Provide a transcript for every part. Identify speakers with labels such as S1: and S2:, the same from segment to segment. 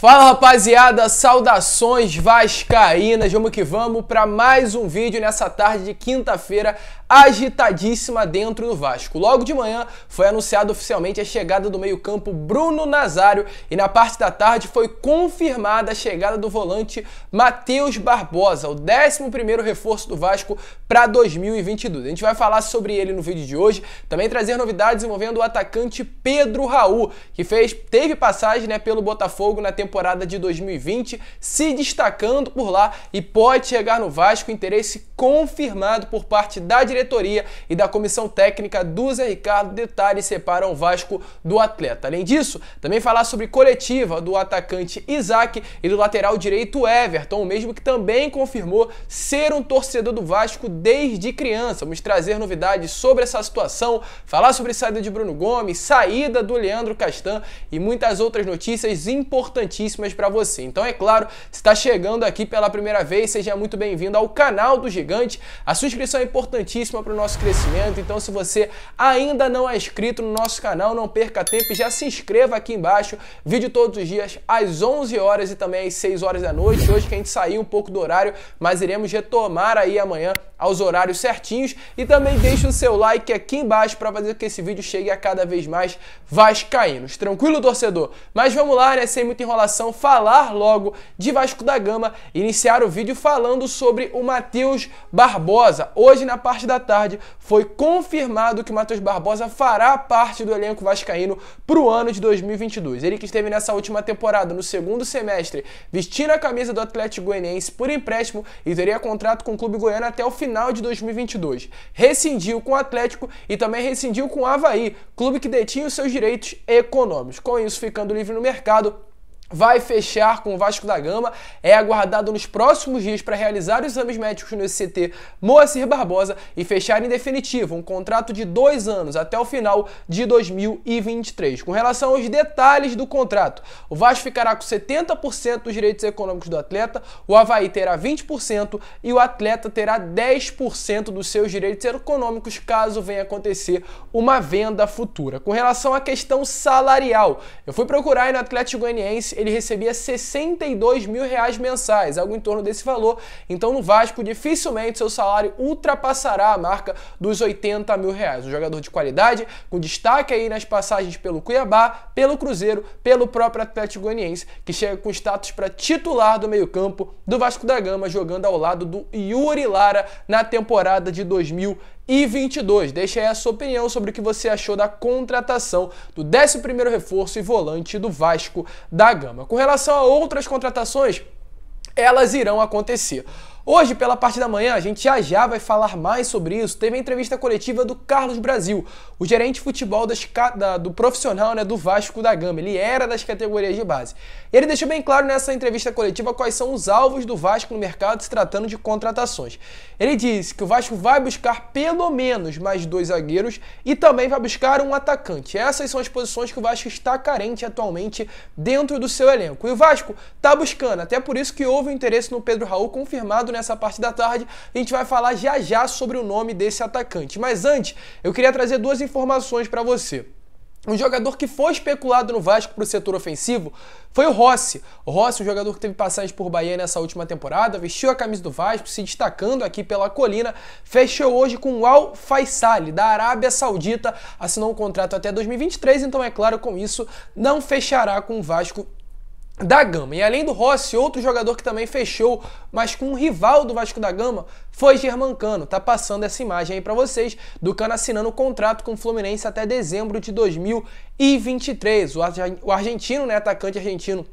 S1: Fala rapaziada, saudações vascaínas, vamos que vamos para mais um vídeo nessa tarde de quinta-feira agitadíssima dentro do Vasco. Logo de manhã foi anunciado oficialmente a chegada do meio-campo Bruno Nazário e na parte da tarde foi confirmada a chegada do volante Matheus Barbosa, o 11º reforço do Vasco para 2022. A gente vai falar sobre ele no vídeo de hoje, também trazer novidades envolvendo o atacante Pedro Raul, que teve passagem pelo Botafogo na temporada de 2020, se destacando por lá e pode chegar no Vasco, interesse confirmado por parte da diretoria e da comissão técnica do Zé Ricardo. Detalhes separam o Vasco do atleta. Além disso, também falar sobre coletiva do atacante Isaac e do lateral direito Everton, o mesmo que também confirmou ser um torcedor do Vasco desde criança. Vamos trazer novidades sobre essa situação, falar sobre a saída de Bruno Gomes, saída do Leandro Castan e muitas outras notícias importantíssimas para você. Então, é claro, se está chegando aqui pela primeira vez, seja muito bem-vindo ao canal do Gigante. A sua inscrição é importantíssima para o nosso crescimento, então se você ainda não é inscrito no nosso canal, não perca tempo e já se inscreva aqui embaixo. Vídeo todos os dias às 11 horas e também às 6 horas da noite. Hoje que a gente saiu um pouco do horário, mas iremos retomar aí amanhã aos horários certinhos. E também deixe o seu like aqui embaixo para fazer com que esse vídeo chegue a cada vez mais vascaínos. Tranquilo, torcedor? Mas vamos lá, sem muita enrolação, falar logo de Vasco da Gama, iniciar o vídeo falando sobre o Matheus Barbosa. Hoje, na parte da tarde, foi confirmado que o Matheus Barbosa fará parte do elenco vascaíno para o ano de 2022. Ele que esteve nessa última temporada, no segundo semestre, vestindo a camisa do Atlético Goianiense por empréstimo e teria contrato com o clube goiano até o final de 2022. Rescindiu com o Atlético e também rescindiu com o Avaí, clube que detinha os seus direitos econômicos. Com isso, ficando livre no mercado, vai fechar com o Vasco da Gama, é aguardado nos próximos dias para realizar os exames médicos no SCT Moacir Barbosa e fechar em definitivo um contrato de 2 anos até o final de 2023. Com relação aos detalhes do contrato, o Vasco ficará com 70% dos direitos econômicos do atleta, o Avaí terá 20% e o atleta terá 10% dos seus direitos econômicos caso venha acontecer uma venda futura. Com relação à questão salarial, eu fui procurar aí no Atlético Goianiense, ele recebia R$62 mil mensais, algo em torno desse valor. Então no Vasco dificilmente seu salário ultrapassará a marca dos R$80 mil. Um jogador de qualidade, com destaque aí nas passagens pelo Cuiabá, pelo Cruzeiro, pelo próprio Atlético Goianiense, que chega com status para titular do meio-campo do Vasco da Gama, jogando ao lado do Yuri Lara na temporada de 2022. Deixa aí a sua opinião sobre o que você achou da contratação do 11º reforço e volante do Vasco da Gama. Com relação a outras contratações, elas irão acontecer. Hoje, pela parte da manhã, a gente já vai falar mais sobre isso. Teve a entrevista coletiva do Carlos Brasil, o gerente de futebol do profissional do Vasco da Gama. Ele era das categorias de base. Ele deixou bem claro nessa entrevista coletiva quais são os alvos do Vasco no mercado se tratando de contratações. Ele disse que o Vasco vai buscar pelo menos mais 2 zagueiros e também vai buscar um atacante. Essas são as posições que o Vasco está carente atualmente dentro do seu elenco. E o Vasco está buscando, até por isso que houve um interesse no Pedro Raul confirmado nessa parte da tarde. A gente vai falar já sobre o nome desse atacante. Mas antes, eu queria trazer 2 informações para você. Um jogador que foi especulado no Vasco para o setor ofensivo foi o Rossi. O Rossi, um jogador que teve passagem por Bahia nessa última temporada, vestiu a camisa do Vasco, se destacando aqui pela colina, fechou hoje com o Al Faisal, da Arábia Saudita, assinou um contrato até 2023, então é claro, com isso não fechará com o Vasco da Gama. E além do Rossi, outro jogador que também fechou, mas com um rival do Vasco da Gama, foi Germancano. Tá passando essa imagem aí para vocês, do Cano assinando um contrato com o Fluminense até dezembro de 2023. O argentino, atacante argentino,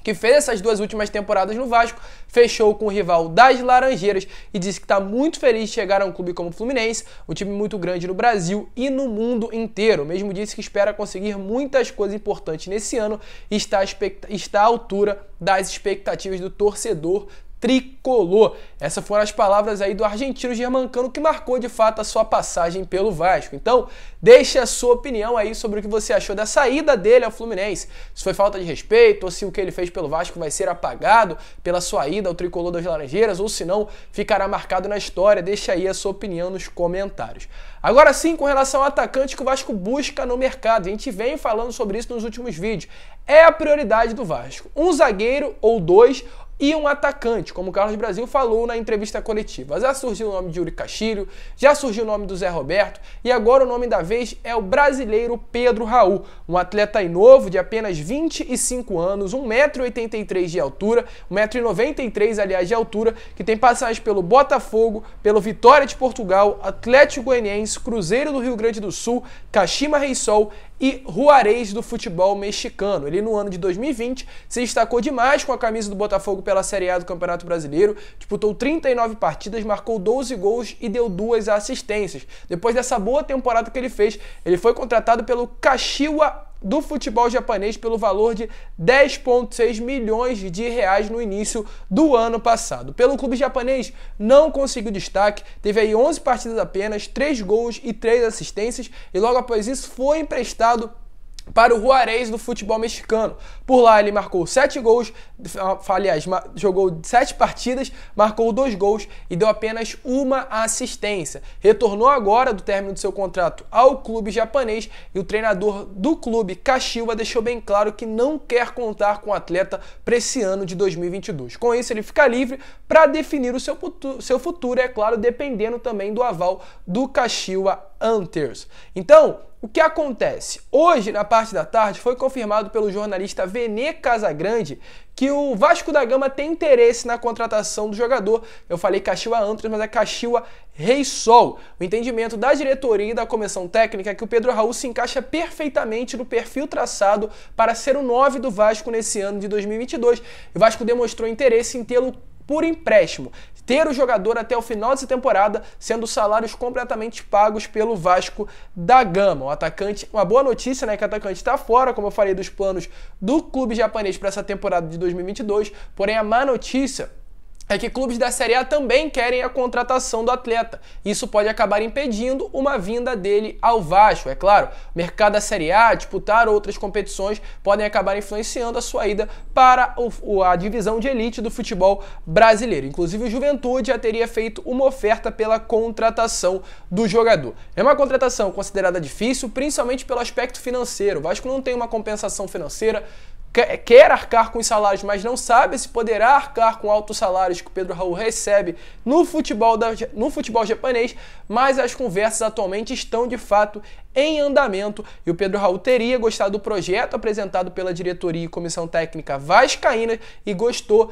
S1: que fez essas 2 últimas temporadas no Vasco, fechou com o rival das Laranjeiras e disse que está muito feliz de chegar a um clube como o Fluminense, um time muito grande no Brasil e no mundo inteiro. Mesmo disse que espera conseguir muitas coisas importantes nesse ano e está à altura das expectativas do torcedor tricolor. Essas foram as palavras aí do argentino Germancano, que marcou de fato a sua passagem pelo Vasco. Então, deixe a sua opinião aí sobre o que você achou da saída dele ao Fluminense. Se foi falta de respeito, ou se o que ele fez pelo Vasco vai ser apagado pela sua ida ao tricolor das Laranjeiras, ou se não, ficará marcado na história. Deixa aí a sua opinião nos comentários. Agora sim, com relação ao atacante que o Vasco busca no mercado, a gente vem falando sobre isso nos últimos vídeos. É a prioridade do Vasco. Um zagueiro ou dois, e um atacante, como o Carlos Brasil falou na entrevista coletiva. Já surgiu o nome de Yuri Castilho, já surgiu o nome do Zé Roberto, e agora o nome da vez é o brasileiro Pedro Raul, um atleta aí novo, de apenas 25 anos, 1,83 m de altura, 1,93 m, aliás, de altura, que tem passagem pelo Botafogo, pelo Vitória de Portugal, Atlético Goianiense, Cruzeiro do Rio Grande do Sul, Kashima Reysol e Juarez do futebol mexicano. Ele no ano de 2020 se destacou demais com a camisa do Botafogo pela Série A do Campeonato Brasileiro, disputou 39 partidas, marcou 12 gols e deu 2 assistências. Depois dessa boa temporada que ele fez, ele foi contratado pelo Kashiwa do futebol japonês pelo valor de 10,6 milhões de reais no início do ano passado. Pelo clube japonês, não conseguiu destaque, teve aí 11 partidas apenas, 3 gols e 3 assistências, e logo após isso foi emprestado para o Juarez do futebol mexicano. Por lá ele marcou 7 gols, aliás, jogou 7 partidas, marcou 2 gols e deu apenas 1 assistência. Retornou agora do término do seu contrato ao clube japonês e o treinador do clube, Kashiwa, deixou bem claro que não quer contar com o atleta para esse ano de 2022. Com isso ele fica livre para definir o seu futuro, é claro, dependendo também do aval do Kashiwa Antlers. Então, o que acontece? Hoje, na parte da tarde, foi confirmado pelo jornalista Vene Casagrande que o Vasco da Gama tem interesse na contratação do jogador. Eu falei Kashiwa Antlers, mas é Kashiwa Reysol. O entendimento da diretoria e da comissão técnica é que o Pedro Raul se encaixa perfeitamente no perfil traçado para ser o 9 do Vasco nesse ano de 2022. O Vasco demonstrou interesse em tê-lo por empréstimo, ter o jogador até o final dessa temporada, sendo salários completamente pagos pelo Vasco da Gama. O atacante, uma boa notícia, né, que o atacante está fora, como eu falei, dos planos do clube japonês para essa temporada de 2022, porém a má notícia é que clubes da Série A também querem a contratação do atleta. Isso pode acabar impedindo uma vinda dele ao Vasco. É claro, o mercado da Série A, disputar outras competições, podem acabar influenciando a sua ida para a divisão de elite do futebol brasileiro. Inclusive o Juventude já teria feito uma oferta pela contratação do jogador. É uma contratação considerada difícil, principalmente pelo aspecto financeiro. O Vasco não tem uma compensação financeira, quer arcar com os salários, mas não sabe se poderá arcar com altos salários que o Pedro Raul recebe no futebol japonês, mas as conversas atualmente estão de fato em andamento e o Pedro Raul teria gostado do projeto apresentado pela diretoria e comissão técnica vascaína e gostou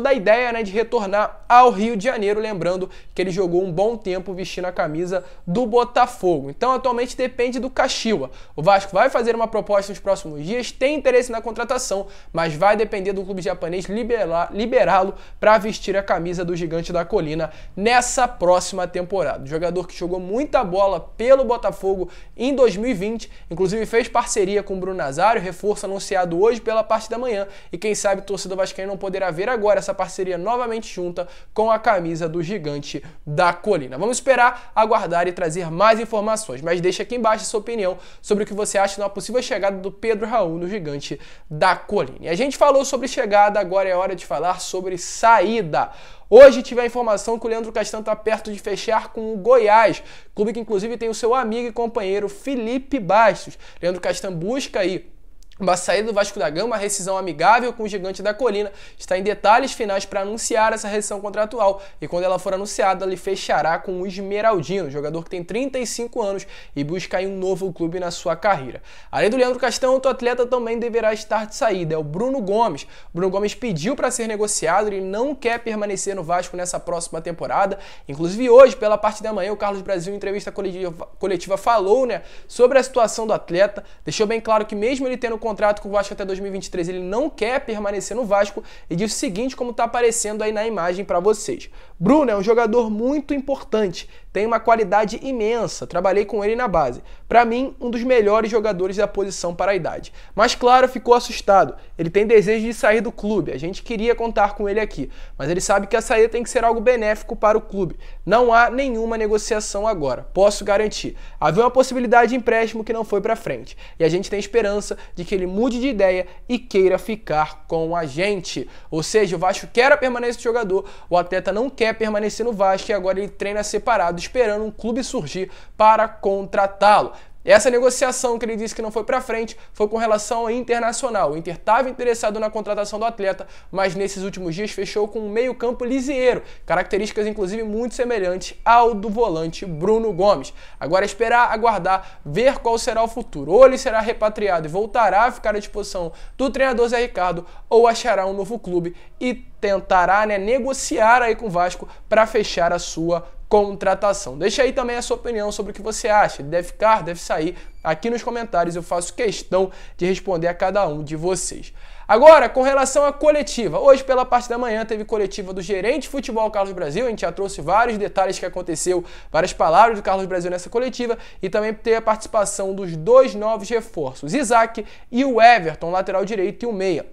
S1: da ideia, né, de retornar ao Rio de Janeiro, lembrando que ele jogou um bom tempo vestindo a camisa do Botafogo. Então atualmente depende do Kashiwa. O Vasco vai fazer uma proposta nos próximos dias, tem interesse na contratação, mas vai depender do clube japonês liberá-lo para vestir a camisa do Gigante da Colina nessa próxima temporada. O jogador que jogou muita bola pelo Botafogo em 2020, inclusive fez parceria com o Bruno Nazário, reforço anunciado hoje pela parte da manhã, e quem sabe o torcedor vascaíno não poderá ver agora essa parceria novamente junta com a camisa do Gigante da Colina. Vamos esperar, aguardar e trazer mais informações, mas deixa aqui embaixo a sua opinião sobre o que você acha de uma possível chegada do Pedro Raul no Gigante da Colina. E a gente falou sobre chegada, agora é hora de falar sobre saída. Hoje tive a informação que o Leandro Castan está perto de fechar com o Goiás, clube que inclusive tem o seu amigo e companheiro Felipe Bastos. Leandro Castan busca aí uma saída do Vasco da Gama, uma rescisão amigável com o Gigante da Colina, está em detalhes finais para anunciar essa rescisão contratual e quando ela for anunciada, ele fechará com o Esmeraldino, jogador que tem 35 anos e busca aí um novo clube na sua carreira. Além do Leandro Castan, outro atleta também deverá estar de saída, é o Bruno Gomes. O Bruno Gomes pediu para ser negociado, ele não quer permanecer no Vasco nessa próxima temporada, inclusive hoje, pela parte da manhã, o Carlos Brasil, em entrevista coletiva falou, né, sobre a situação do atleta, deixou bem claro que mesmo ele tendo contrato com o Vasco até 2023, ele não quer permanecer no Vasco e diz o seguinte, como está aparecendo aí na imagem para vocês. Bruno é um jogador muito importante, tem uma qualidade imensa, trabalhei com ele na base. Para mim, um dos melhores jogadores da posição para a idade. Mas claro, ficou assustado. Ele tem desejo de sair do clube, a gente queria contar com ele aqui, mas ele sabe que a saída tem que ser algo benéfico para o clube. Não há nenhuma negociação agora, posso garantir. Havia uma possibilidade de empréstimo que não foi para frente, e a gente tem esperança de que ele mude de ideia e queira ficar com a gente. Ou seja, o Vasco quer a permanência do jogador, o atleta não quer permanecer no Vasco e agora ele treina separado, esperando um clube surgir para contratá-lo. Essa negociação que ele disse que não foi para frente foi com relação ao Internacional. O Inter estava interessado na contratação do atleta, mas nesses últimos dias fechou com um meio-campo lisieiro, características inclusive muito semelhantes ao do volante Bruno Gomes. Agora é esperar, aguardar, ver qual será o futuro. Ou ele será repatriado e voltará a ficar à disposição do treinador Zé Ricardo, ou achará um novo clube e tentará negociar aí com o Vasco para fechar a sua contratação. Deixa aí também a sua opinião sobre o que você acha. Ele deve ficar, deve sair? Aqui nos comentários eu faço questão de responder a cada um de vocês. Agora, com relação à coletiva. Hoje, pela parte da manhã, teve coletiva do gerente de futebol Carlos Brasil. A gente já trouxe vários detalhes que aconteceu, várias palavras do Carlos Brasil nessa coletiva. E também teve a participação dos dois novos reforços, Isaac e o Everton, lateral direito e o meia.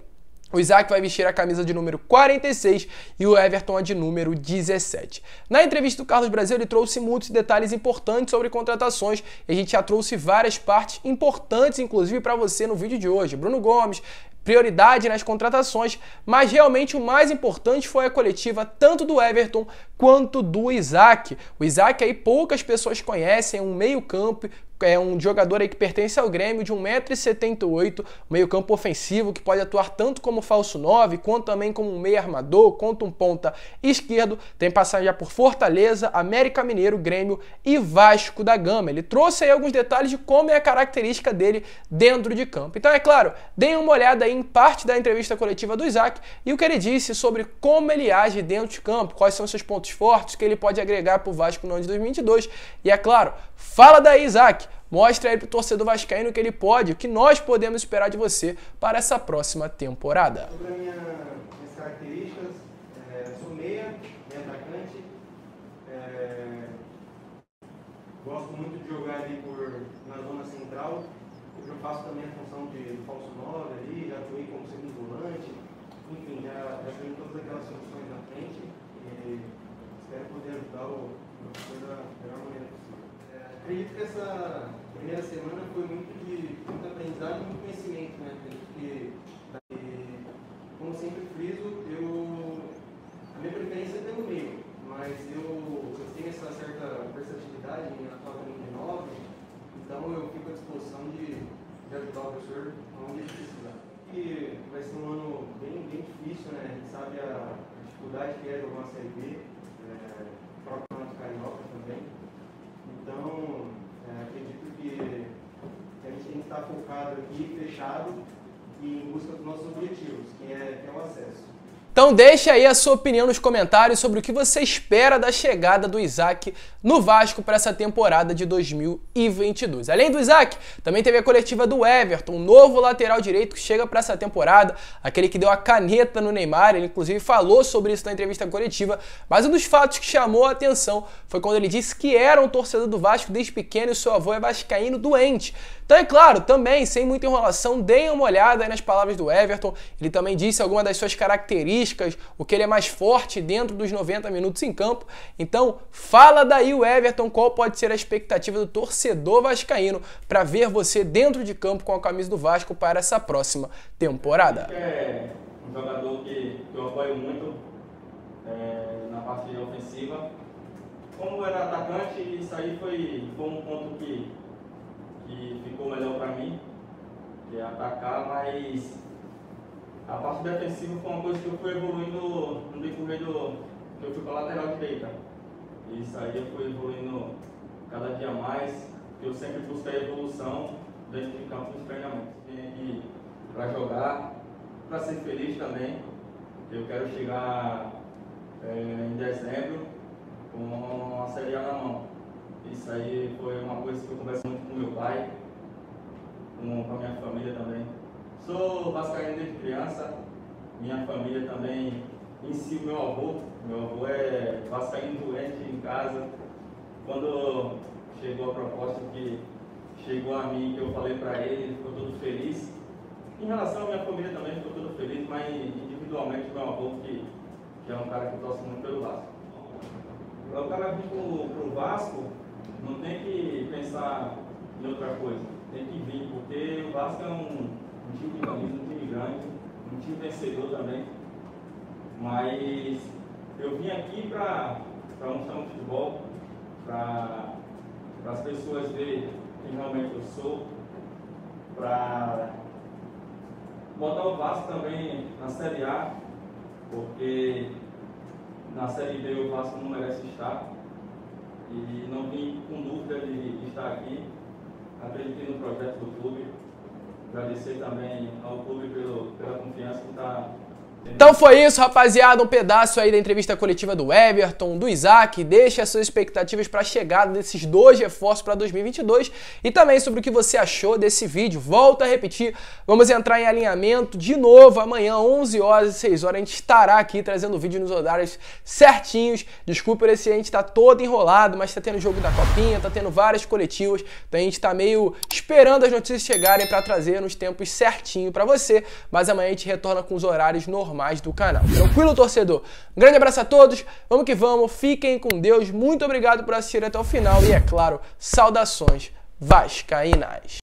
S1: O Isaac vai vestir a camisa de número 46 e o Everton a de número 17. Na entrevista do Carlos Brasil, ele trouxe muitos detalhes importantes sobre contratações e a gente já trouxe várias partes importantes, inclusive para você no vídeo de hoje. Bruno Gomes, prioridade nas contratações, mas realmente o mais importante foi a coletiva tanto do Everton quanto do Isaac. O Isaac aí poucas pessoas conhecem, é um meio-campo, é um jogador aí que pertence ao Grêmio de 1,78 m, meio-campo ofensivo que pode atuar tanto como falso 9, quanto também como um meio armador, quanto um ponta esquerdo. Tem passagem já por Fortaleza, América Mineiro, Grêmio e Vasco da Gama. Ele trouxe aí alguns detalhes de como é a característica dele dentro de campo. Então, é claro, deem uma olhada aí em parte da entrevista coletiva do Isaac e o que ele disse sobre como ele age dentro de campo, quais são seus pontos fortes que ele pode agregar para o Vasco no ano de 2022. E é claro, fala daí, Isaac. Mostra aí pro torcedor vascaíno que ele pode, o que nós podemos esperar de você para essa próxima temporada.
S2: Sobre minhas características, sou meia, meia atacante, gosto muito de jogar ali na zona central, eu faço também a função de falso 9 ali, já atuei como segundo volante, enfim, já tenho todas aquelas funções na frente e espero poder ajudar o professor da melhor maneira possível. Acredito que essa primeira semana foi muito aprendizado e muito conhecimento, né? Como sempre friso, a minha preferência é pelo meio, mas eu tenho essa certa versatilidade em atuar também de 9, então eu fico à disposição de ajudar o professor onde ele precisar. E vai ser um ano bem difícil, né? A gente sabe a dificuldade que é jogar uma Série B, o próprio Campeonato Carioca também. Então, acredito que a gente tem que estar focado aqui, fechado e em busca dos nossos objetivos, que é o acesso.
S1: Então deixa aí a sua opinião nos comentários sobre o que você espera da chegada do Isaac no Vasco para essa temporada de 2022. Além do Isaac, também teve a coletiva do Everton, um novo lateral direito que chega para essa temporada, aquele que deu a caneta no Neymar, ele inclusive falou sobre isso na entrevista coletiva, mas um dos fatos que chamou a atenção foi quando ele disse que era um torcedor do Vasco desde pequeno e seu avô é vascaíno doente. Então é claro, também, sem muita enrolação, deem uma olhada aí nas palavras do Everton, ele também disse algumas das suas características, o que ele é mais forte dentro dos 90 minutos em campo. Então, fala daí o Everton, qual pode ser a expectativa do torcedor vascaíno para ver você dentro de campo com a camisa do Vasco para essa próxima temporada.
S3: É um jogador que eu apoio muito na parte ofensiva. Como era atacante, isso aí foi um ponto que ficou melhor para mim, que é atacar, mas a parte defensiva foi uma coisa que eu fui evoluindo no decorrer que eu fui para a lateral direita. Isso aí eu fui evoluindo cada dia mais, eu sempre busquei evolução dentro de campo nos treinamentos. Vim aqui para jogar, para ser feliz também. Eu quero chegar em dezembro com a Série A na mão. Isso aí foi uma coisa que eu converso muito com meu pai, com a minha família também, Sou vascaíno desde criança, minha família também, em si meu avô é vascaíno doente em casa. Quando chegou a proposta que chegou a mim, que eu falei para ele ficou todo feliz. Em relação à minha família também ficou todo feliz, mas individualmente meu avô, que é um cara que torce muito pelo Vasco. O cara vir pro Vasco não tem que pensar em outra coisa, tem que vir, porque o Vasco é um time de camisa, um time grande, um time vencedor também. Mas eu vim aqui para mostrar um futebol, para as pessoas verem quem realmente eu sou, para botar o Vasco também na Série A, porque na Série B o Vasco não merece estar, e não vim com dúvida de estar aqui. Acreditei no projeto do clube, agradecer também ao clube pela confiança que está.
S1: Então foi isso, rapaziada, um pedaço aí da entrevista coletiva do Everton, do Isaac. Deixa as suas expectativas para a chegada desses dois reforços para 2022 e também sobre o que você achou desse vídeo. Volto a repetir, vamos entrar em alinhamento de novo amanhã, 11 horas e 6 horas, a gente estará aqui trazendo o vídeo nos horários certinhos. Desculpa por esse, a gente tá todo enrolado, mas tá tendo jogo da Copinha, tá tendo várias coletivas, então a gente tá meio esperando as notícias chegarem para trazer nos tempos certinho para você, mas amanhã a gente retorna com os horários normais do canal. Tranquilo, torcedor? Um grande abraço a todos, vamos que vamos, fiquem com Deus, muito obrigado por assistir até o final e, é claro, saudações vascaínas.